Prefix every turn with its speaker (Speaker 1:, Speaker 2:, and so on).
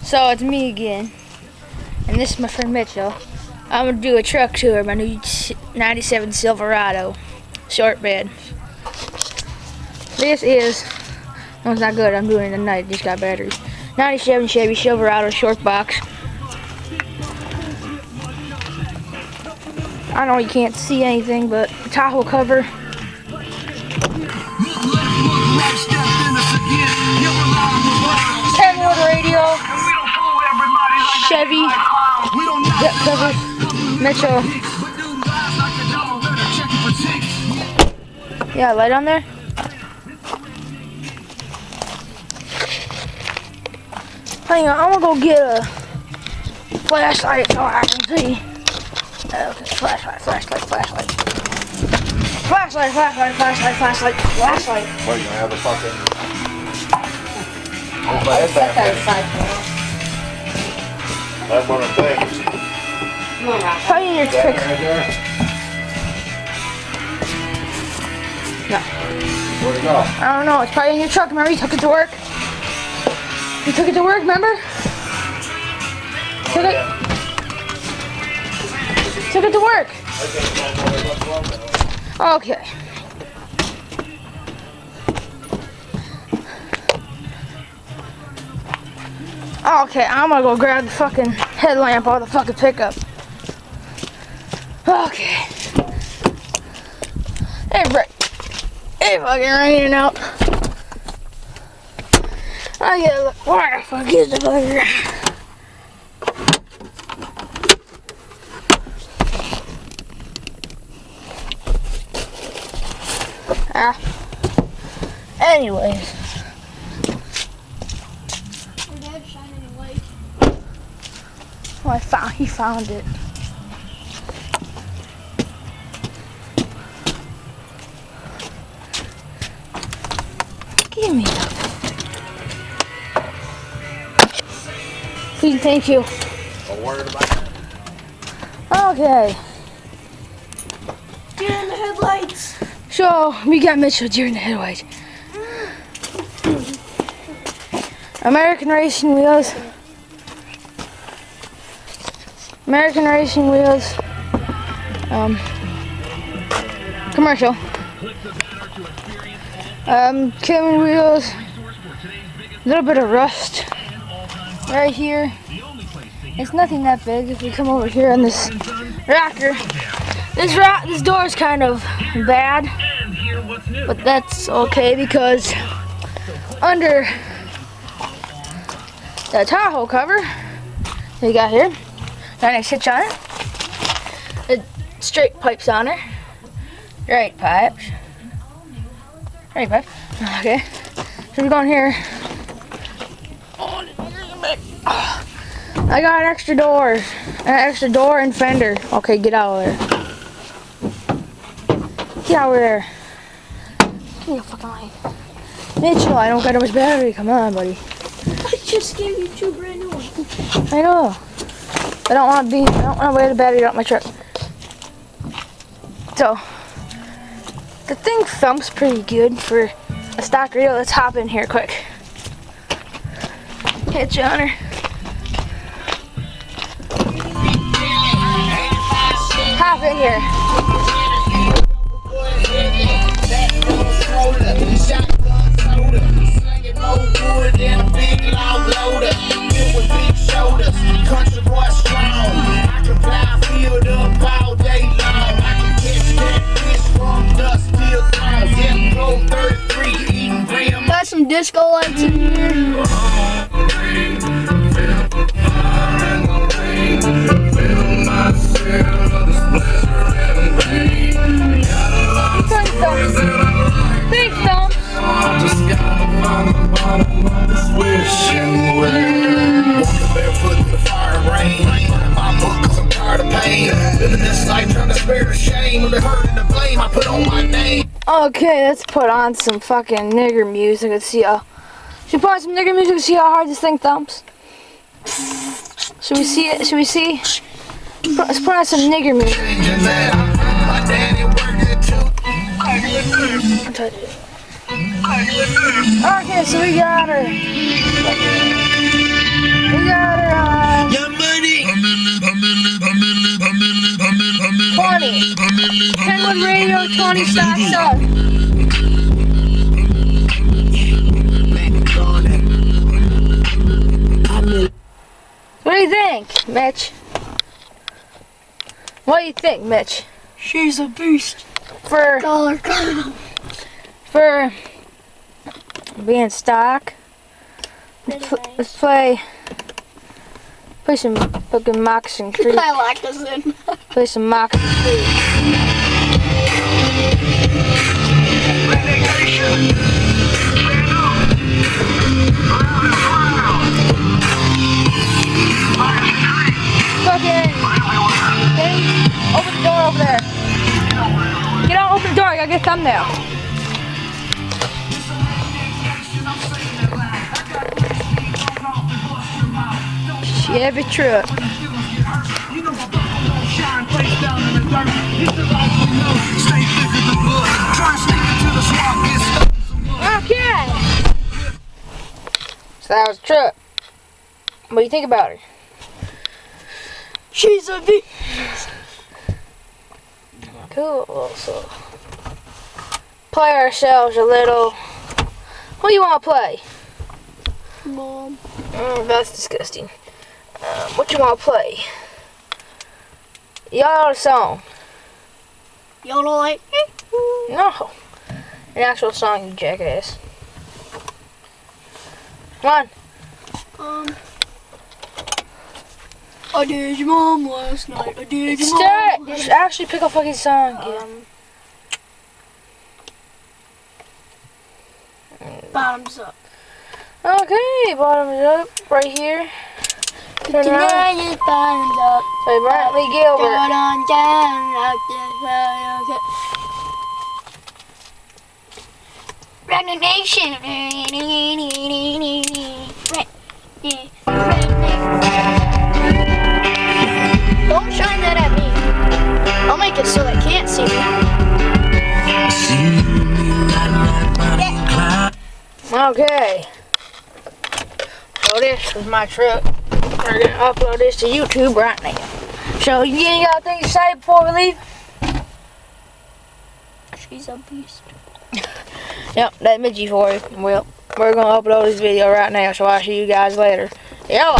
Speaker 1: So it's me again, and this is my friend Mitchell. I'm gonna do a truck tour of my new 97 Silverado short bed. This is, no, it's not good. I'm doing it tonight. It just got batteries. 97 Chevy Silverado short box. I know you can't see anything, but the Tahoe cover. Kenwood radio. Chevy. Yep, cover. Mitchell. Yeah, light on there. Hang on, I'm gonna go get a flashlight so I can see. Okay, flashlight.
Speaker 2: What, you gonna have the fucking... That's one of the things.
Speaker 1: Probably in your trick.
Speaker 2: Right there?
Speaker 1: No.
Speaker 2: Where'd it go?
Speaker 1: I don't know. It's probably in your truck. Remember, you took it to work? You took it to work, remember? Took it to work. Okay. Okay, I'm gonna go grab the fucking headlamp out of the fucking pickup. Okay. Hey, Brett. Hey, fucking raining out. I gotta look. Where the fuck is the bugger? Anyways.
Speaker 3: Your dad's shining a light.
Speaker 1: Oh, he found it. Give me that. Please, thank you.
Speaker 2: Don't worry about it.
Speaker 1: Okay.
Speaker 3: Deer in the headlights.
Speaker 1: So, we got Mitchell Deer in the headlights. American Racing Wheels. Commercial. Kevin wheels. A little bit of rust right here. It's nothing that big. If we come over here on this rocker, this door is kind of bad, but that's okay because under the Tahoe cover we got here, got a nice hitch on it, the straight pipes on it, right pipe. Okay, so we're going here. I got an extra door and fender. Okay, get out of there. Get out of there. Give me a fucking light. Mitchell, I don't got that much battery. Come on, buddy.
Speaker 3: I just gave you 2 brand new ones.
Speaker 1: I know. I don't want to wear the battery out my truck. So, the thing thumps pretty good for a stock radio. Let's hop in here quick. Hitch on her. Hop in here.
Speaker 4: Country boy strong. I can fly field up all day long. I can catch that fish from dust till dawn. Yeah, blow 33, eating graham.
Speaker 3: Got some disco lights in here.
Speaker 1: Big thump.
Speaker 4: Just gotta find the bottom of this wishing well. Walking barefoot in the fire and rain. My book 'cause I'm tired of pain. Living this life trying to spare the shame. The hurt and the blame I put on my name.
Speaker 1: Okay, let's put on some fucking nigger music and see how. Should we put on some nigger music and see how hard this thing thumps? Should we see it? Should we see? Let's put on some nigger music.
Speaker 4: My daddy worked it too.
Speaker 1: Touch it. Okay, so we got her. We got Tony Stark stuff. What do you think, Mitch? What do you think, Mitch?
Speaker 3: She's a beast.
Speaker 1: For being stock. Let's play some fucking Moccasin Creek.
Speaker 3: I like this in.
Speaker 1: Play some Moccasin Creek. Fucking open the door over there. Get out, open the door, I gotta get a thumbnail. Chevy truck. Okay. So that was a truck. What do you think about her?
Speaker 3: She's a beast.
Speaker 1: Cool. So play ourselves a little. What do you want to play?
Speaker 3: Mom.
Speaker 1: That's disgusting. What you want to play? Y'all know the song?
Speaker 3: Y'all don't like it?
Speaker 1: No. An actual song, you jackass. Come on.
Speaker 3: I did your mom last night. I did your mom.
Speaker 1: Start. Just actually pick a fucking song.
Speaker 3: Bottoms up.
Speaker 1: Okay, bottoms up right here. Turn around.
Speaker 3: Tonight bottoms up.
Speaker 1: Say Brantley Gilbert.
Speaker 3: Down on down like this. Ragnar Nation. Don't shine that at me. I'll make it so they can't see me.
Speaker 1: Okay. So this is my truck. We're gonna upload this to YouTube right now. So you ain't got anything to say before we leave?
Speaker 3: She's a beast.
Speaker 1: Yep, that's Midgie for you. Well, we're gonna upload this video right now, so I'll see you guys later. Yeah.